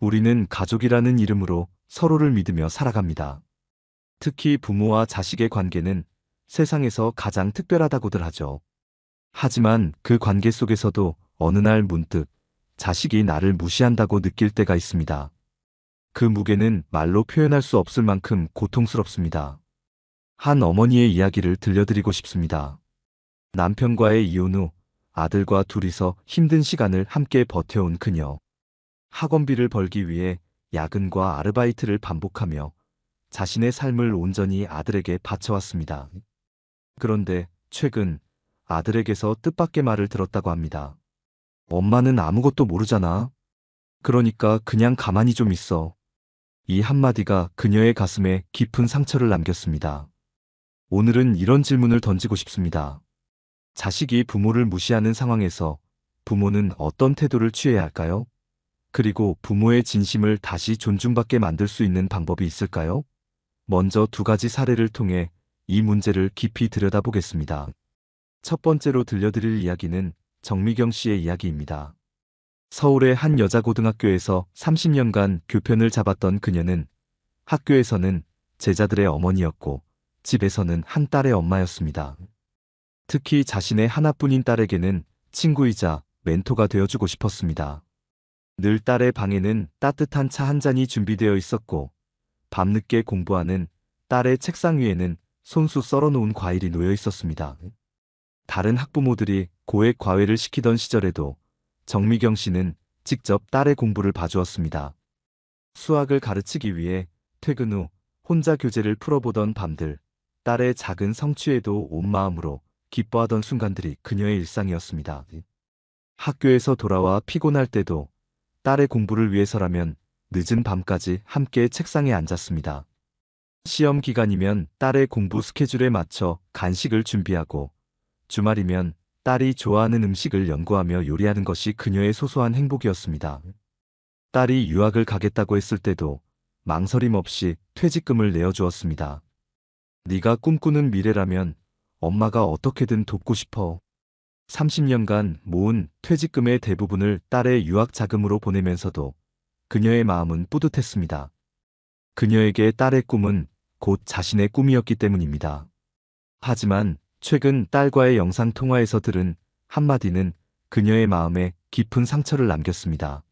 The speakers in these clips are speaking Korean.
우리는 가족이라는 이름으로 서로를 믿으며 살아갑니다. 특히 부모와 자식의 관계는 세상에서 가장 특별하다고들 하죠. 하지만 그 관계 속에서도 어느 날 문득 자식이 나를 무시한다고 느낄 때가 있습니다. 그 무게는 말로 표현할 수 없을 만큼 고통스럽습니다. 한 어머니의 이야기를 들려드리고 싶습니다. 남편과의 이혼 후 아들과 둘이서 힘든 시간을 함께 버텨온 그녀. 학원비를 벌기 위해 야근과 아르바이트를 반복하며 자신의 삶을 온전히 아들에게 바쳐왔습니다. 그런데 최근 아들에게서 뜻밖의 말을 들었다고 합니다. 엄마는 아무것도 모르잖아. 그러니까 그냥 가만히 좀 있어. 이 한마디가 그녀의 가슴에 깊은 상처를 남겼습니다. 오늘은 이런 질문을 던지고 싶습니다. 자식이 부모를 무시하는 상황에서 부모는 어떤 태도를 취해야 할까요? 그리고 부모의 진심을 다시 존중받게 만들 수 있는 방법이 있을까요? 먼저 두 가지 사례를 통해 이 문제를 깊이 들여다보겠습니다. 첫 번째로 들려드릴 이야기는 정미경 씨의 이야기입니다. 서울의 한 여자고등학교에서 30년간 교편을 잡았던 그녀는 학교에서는 제자들의 어머니였고 집에서는 한 딸의 엄마였습니다. 특히 자신의 하나뿐인 딸에게는 친구이자 멘토가 되어주고 싶었습니다. 늘 딸의 방에는 따뜻한 차 한 잔이 준비되어 있었고 밤늦게 공부하는 딸의 책상 위에는 손수 썰어놓은 과일이 놓여 있었습니다. 다른 학부모들이 고액 과외를 시키던 시절에도 정미경 씨는 직접 딸의 공부를 봐주었습니다. 수학을 가르치기 위해 퇴근 후 혼자 교재를 풀어보던 밤들, 딸의 작은 성취에도 온 마음으로 기뻐하던 순간들이 그녀의 일상이었습니다. 학교에서 돌아와 피곤할 때도 딸의 공부를 위해서라면 늦은 밤까지 함께 책상에 앉았습니다. 시험 기간이면 딸의 공부 스케줄에 맞춰 간식을 준비하고 주말이면 딸이 좋아하는 음식을 연구하며 요리하는 것이 그녀의 소소한 행복이었습니다. 딸이 유학을 가겠다고 했을 때도 망설임 없이 퇴직금을 내어주었습니다. 네가 꿈꾸는 미래라면 엄마가 어떻게든 돕고 싶어. 30년간 모은 퇴직금의 대부분을 딸의 유학 자금으로 보내면서도 그녀의 마음은 뿌듯했습니다. 그녀에게 딸의 꿈은 곧 자신의 꿈이었기 때문입니다. 하지만 최근 딸과의 영상통화에서 들은 한마디는 그녀의 마음에 깊은 상처를 남겼습니다.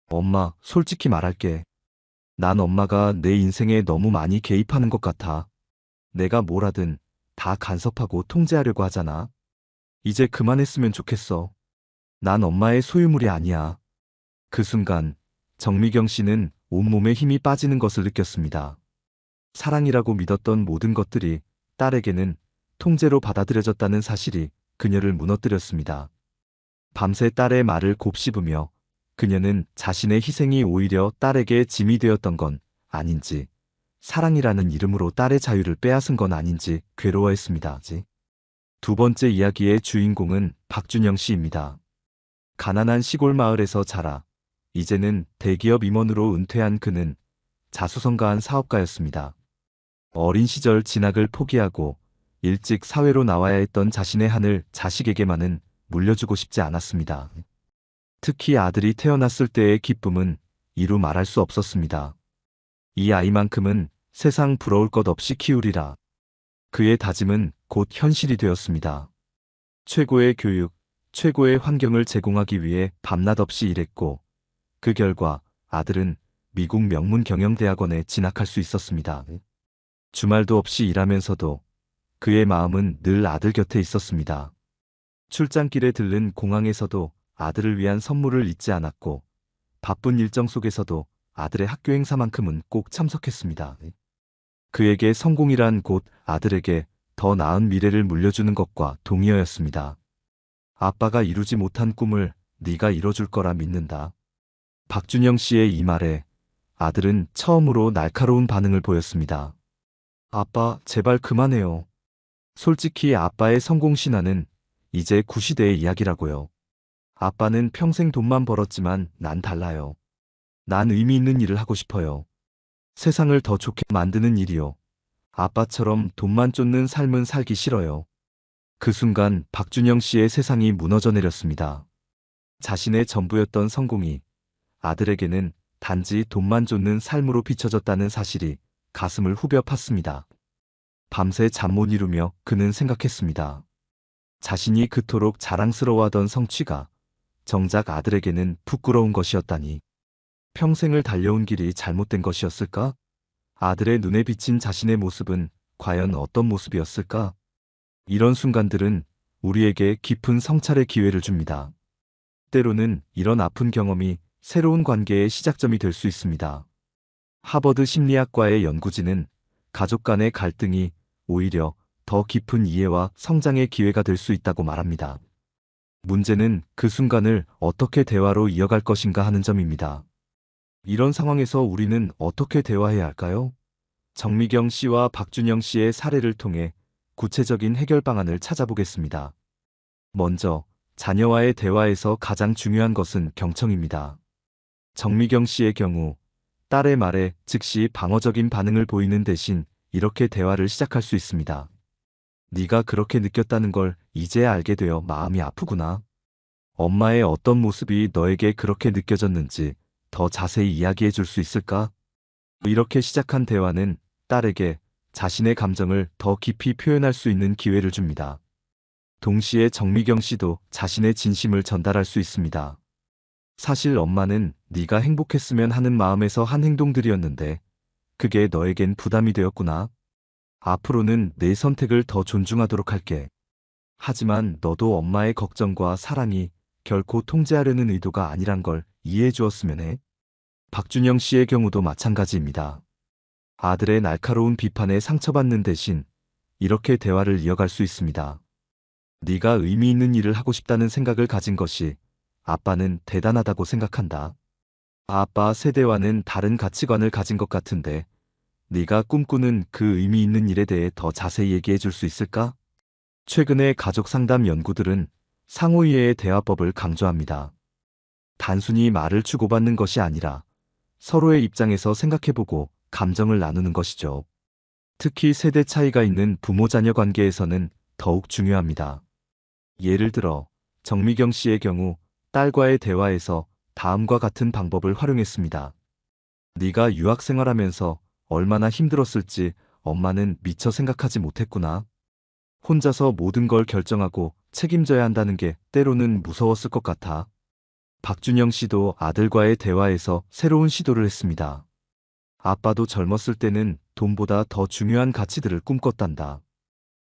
엄마, 솔직히 말할게. 난 엄마가 내 인생에 너무 많이 개입하는 것 같아. 내가 뭘 하든 다 간섭하고 통제하려고 하잖아. 이제 그만했으면 좋겠어. 난 엄마의 소유물이 아니야. 그 순간 정미경 씨는 온몸에 힘이 빠지는 것을 느꼈습니다. 사랑이라고 믿었던 모든 것들이 딸에게는 통제로 받아들여졌다는 사실이 그녀를 무너뜨렸습니다. 밤새 딸의 말을 곱씹으며 그녀는 자신의 희생이 오히려 딸에게 짐이 되었던 건 아닌지, 사랑이라는 이름으로 딸의 자유를 빼앗은 건 아닌지 괴로워했습니다. 두 번째 이야기의 주인공은 박준영 씨입니다. 가난한 시골 마을에서 자라 이제는 대기업 임원으로 은퇴한 그는 자수성가한 사업가였습니다. 어린 시절 진학을 포기하고 일찍 사회로 나와야 했던 자신의 한을 자식에게만은 물려주고 싶지 않았습니다. 특히 아들이 태어났을 때의 기쁨은 이루 말할 수 없었습니다. 이 아이만큼은 세상 부러울 것 없이 키우리라. 그의 다짐은 곧 현실이 되었습니다. 최고의 교육, 최고의 환경을 제공하기 위해 밤낮 없이 일했고 그 결과 아들은 미국 명문 경영대학원에 진학할 수 있었습니다. 주말도 없이 일하면서도 그의 마음은 늘 아들 곁에 있었습니다. 출장길에 들른 공항에서도 아들을 위한 선물을 잊지 않았고 바쁜 일정 속에서도 아들의 학교 행사만큼은 꼭 참석했습니다. 그에게 성공이란 곧 아들에게 더 나은 미래를 물려주는 것과 동의어였습니다. 아빠가 이루지 못한 꿈을 네가 이뤄줄 거라 믿는다. 박준영 씨의 이 말에 아들은 처음으로 날카로운 반응을 보였습니다. 아빠, 제발 그만해요. 솔직히 아빠의 성공 신화는 이제 구시대의 이야기라고요. 아빠는 평생 돈만 벌었지만 난 달라요. 난 의미 있는 일을 하고 싶어요. 세상을 더 좋게 만드는 일이요. 아빠처럼 돈만 쫓는 삶은 살기 싫어요. 그 순간 박준영 씨의 세상이 무너져 내렸습니다. 자신의 전부였던 성공이 아들에게는 단지 돈만 쫓는 삶으로 비춰졌다는 사실이 가슴을 후벼 팠습니다. 밤새 잠 못 이루며 그는 생각했습니다. 자신이 그토록 자랑스러워하던 성취가 정작 아들에게는 부끄러운 것이었다니. 평생을 달려온 길이 잘못된 것이었을까? 아들의 눈에 비친 자신의 모습은 과연 어떤 모습이었을까? 이런 순간들은 우리에게 깊은 성찰의 기회를 줍니다. 때로는 이런 아픈 경험이 새로운 관계의 시작점이 될 수 있습니다. 하버드 심리학과의 연구진은 가족 간의 갈등이 오히려 더 깊은 이해와 성장의 기회가 될 수 있다고 말합니다. 문제는 그 순간을 어떻게 대화로 이어갈 것인가 하는 점입니다. 이런 상황에서 우리는 어떻게 대화해야 할까요? 정미경 씨와 박준영 씨의 사례를 통해 구체적인 해결 방안을 찾아보겠습니다. 먼저, 자녀와의 대화에서 가장 중요한 것은 경청입니다. 정미경 씨의 경우, 딸의 말에 즉시 방어적인 반응을 보이는 대신 이렇게 대화를 시작할 수 있습니다. 네가 그렇게 느꼈다는 걸 이제야 알게 되어 마음이 아프구나. 엄마의 어떤 모습이 너에게 그렇게 느껴졌는지 더 자세히 이야기해 줄 수 있을까? 이렇게 시작한 대화는 딸에게 자신의 감정을 더 깊이 표현할 수 있는 기회를 줍니다. 동시에 정미경 씨도 자신의 진심을 전달할 수 있습니다. 사실 엄마는 네가 행복했으면 하는 마음에서 한 행동들이었는데 그게 너에겐 부담이 되었구나. 앞으로는 내 선택을 더 존중하도록 할게. 하지만 너도 엄마의 걱정과 사랑이 결코 통제하려는 의도가 아니란 걸 이해해 주었으면 해. 박준영 씨의 경우도 마찬가지입니다. 아들의 날카로운 비판에 상처받는 대신 이렇게 대화를 이어갈 수 있습니다. 네가 의미 있는 일을 하고 싶다는 생각을 가진 것이 아빠는 대단하다고 생각한다. 아빠 세대와는 다른 가치관을 가진 것 같은데 네가 꿈꾸는 그 의미 있는 일에 대해 더 자세히 얘기해 줄 수 있을까? 최근의 가족 상담 연구들은 상호이해의 대화법을 강조합니다. 단순히 말을 주고받는 것이 아니라 서로의 입장에서 생각해보고 감정을 나누는 것이죠. 특히 세대 차이가 있는 부모-자녀 관계에서는 더욱 중요합니다. 예를 들어 정미경 씨의 경우 딸과의 대화에서 다음과 같은 방법을 활용했습니다. 네가 유학생활하면서 얼마나 힘들었을지 엄마는 미처 생각하지 못했구나. 혼자서 모든 걸 결정하고 책임져야 한다는 게 때로는 무서웠을 것 같아. 박준영 씨도 아들과의 대화에서 새로운 시도를 했습니다. 아빠도 젊었을 때는 돈보다 더 중요한 가치들을 꿈꿨단다.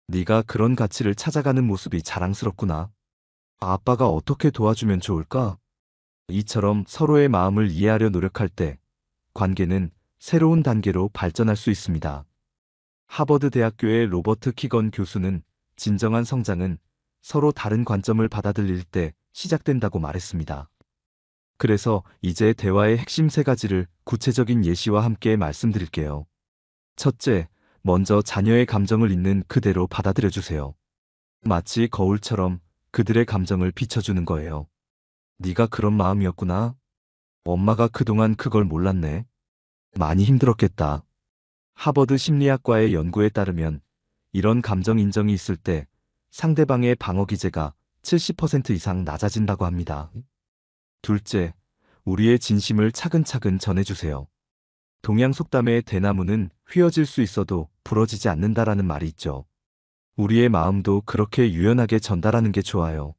네가 그런 가치를 찾아가는 모습이 자랑스럽구나. 아빠가 어떻게 도와주면 좋을까? 이처럼 서로의 마음을 이해하려 노력할 때 관계는 새로운 단계로 발전할 수 있습니다. 하버드 대학교의 로버트 키건 교수는 진정한 성장은 서로 다른 관점을 받아들일 때 시작된다고 말했습니다. 그래서 이제 대화의 핵심 세 가지를 구체적인 예시와 함께 말씀드릴게요. 첫째, 먼저 자녀의 감정을 있는 그대로 받아들여 주세요. 마치 거울처럼 그들의 감정을 비춰주는 거예요. 네가 그런 마음이었구나. 엄마가 그동안 그걸 몰랐네. 많이 힘들었겠다. 하버드 심리학과의 연구에 따르면 이런 감정 인정이 있을 때 상대방의 방어 기제가 70% 이상 낮아진다고 합니다. 둘째, 우리의 진심을 차근차근 전해주세요. 동양 속담에 대나무는 휘어질 수 있어도 부러지지 않는다라는 말이 있죠. 우리의 마음도 그렇게 유연하게 전달하는 게 좋아요.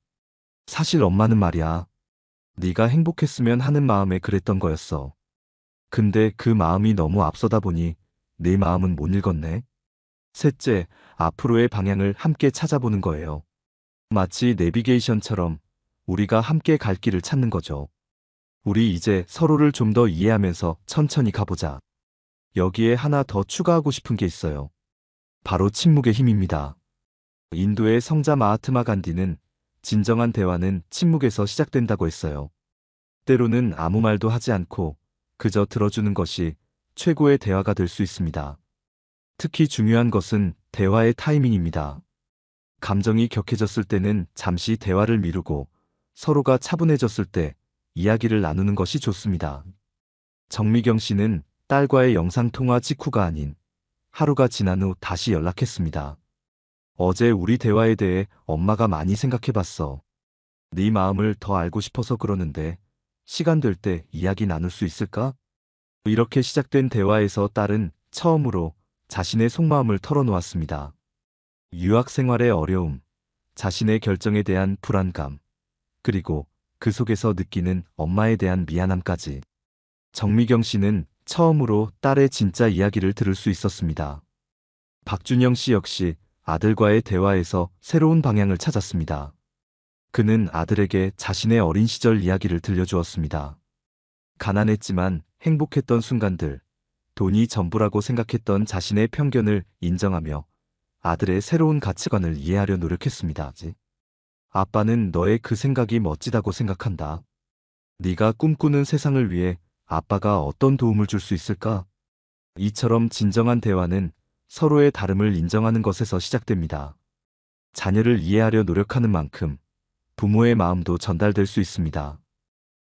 사실 엄마는 말이야. 네가 행복했으면 하는 마음에 그랬던 거였어. 근데 그 마음이 너무 앞서다 보니 내 마음은 못 읽었네. 셋째, 앞으로의 방향을 함께 찾아보는 거예요. 마치 내비게이션처럼 우리가 함께 갈 길을 찾는 거죠. 우리 이제 서로를 좀 더 이해하면서 천천히 가보자. 여기에 하나 더 추가하고 싶은 게 있어요. 바로 침묵의 힘입니다. 인도의 성자 마하트마 간디는 진정한 대화는 침묵에서 시작된다고 했어요. 때로는 아무 말도 하지 않고 그저 들어주는 것이 최고의 대화가 될 수 있습니다. 특히 중요한 것은 대화의 타이밍입니다. 감정이 격해졌을 때는 잠시 대화를 미루고 서로가 차분해졌을 때 이야기를 나누는 것이 좋습니다. 정미경 씨는 딸과의 영상통화 직후가 아닌 하루가 지난 후 다시 연락했습니다. 어제 우리 대화에 대해 엄마가 많이 생각해봤어. 네 마음을 더 알고 싶어서 그러는데 시간 될 때 이야기 나눌 수 있을까? 이렇게 시작된 대화에서 딸은 처음으로 자신의 속마음을 털어놓았습니다. 유학 생활의 어려움, 자신의 결정에 대한 불안감, 그리고 그 속에서 느끼는 엄마에 대한 미안함까지. 정미경 씨는 처음으로 딸의 진짜 이야기를 들을 수 있었습니다. 박준영 씨 역시 아들과의 대화에서 새로운 방향을 찾았습니다. 그는 아들에게 자신의 어린 시절 이야기를 들려주었습니다. 가난했지만 행복했던 순간들, 돈이 전부라고 생각했던 자신의 편견을 인정하며 아들의 새로운 가치관을 이해하려 노력했습니다. 아빠는 너의 그 생각이 멋지다고 생각한다. 네가 꿈꾸는 세상을 위해 아빠가 어떤 도움을 줄 수 있을까? 이처럼 진정한 대화는 서로의 다름을 인정하는 것에서 시작됩니다. 자녀를 이해하려 노력하는 만큼 부모의 마음도 전달될 수 있습니다.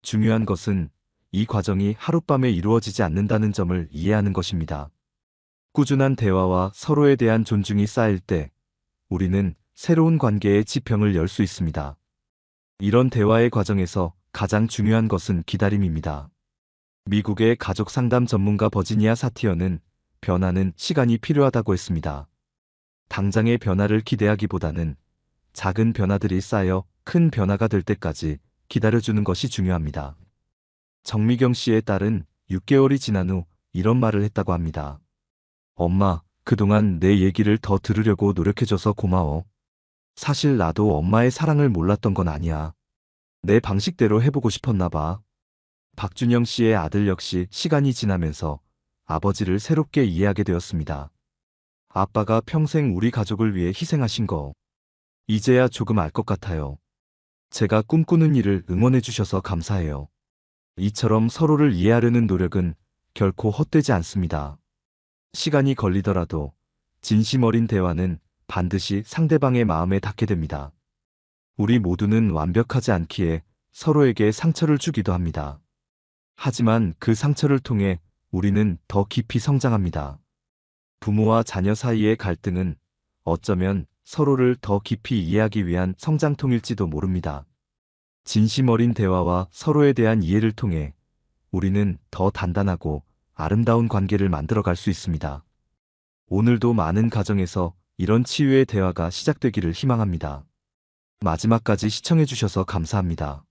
중요한 것은 이 과정이 하룻밤에 이루어지지 않는다는 점을 이해하는 것입니다. 꾸준한 대화와 서로에 대한 존중이 쌓일 때 우리는 새로운 관계의 지평을 열 수 있습니다. 이런 대화의 과정에서 가장 중요한 것은 기다림입니다. 미국의 가족 상담 전문가 버지니아 사티어는 변화는 시간이 필요하다고 했습니다. 당장의 변화를 기대하기보다는 작은 변화들이 쌓여 큰 변화가 될 때까지 기다려주는 것이 중요합니다. 정미경 씨의 딸은 6개월이 지난 후 이런 말을 했다고 합니다. 엄마, 그동안 내 얘기를 더 들으려고 노력해줘서 고마워. 사실 나도 엄마의 사랑을 몰랐던 건 아니야. 내 방식대로 해보고 싶었나 봐. 박준영 씨의 아들 역시 시간이 지나면서 아버지를 새롭게 이해하게 되었습니다. 아빠가 평생 우리 가족을 위해 희생하신 거. 이제야 조금 알 것 같아요. 제가 꿈꾸는 일을 응원해 주셔서 감사해요. 이처럼 서로를 이해하려는 노력은 결코 헛되지 않습니다. 시간이 걸리더라도 진심 어린 대화는 반드시 상대방의 마음에 닿게 됩니다. 우리 모두는 완벽하지 않기에 서로에게 상처를 주기도 합니다. 하지만 그 상처를 통해 우리는 더 깊이 성장합니다. 부모와 자녀 사이의 갈등은 어쩌면 서로를 더 깊이 이해하기 위한 성장통일지도 모릅니다. 진심 어린 대화와 서로에 대한 이해를 통해 우리는 더 단단하고 아름다운 관계를 만들어갈 수 있습니다. 오늘도 많은 가정에서 이런 치유의 대화가 시작되기를 희망합니다. 마지막까지 시청해주셔서 감사합니다.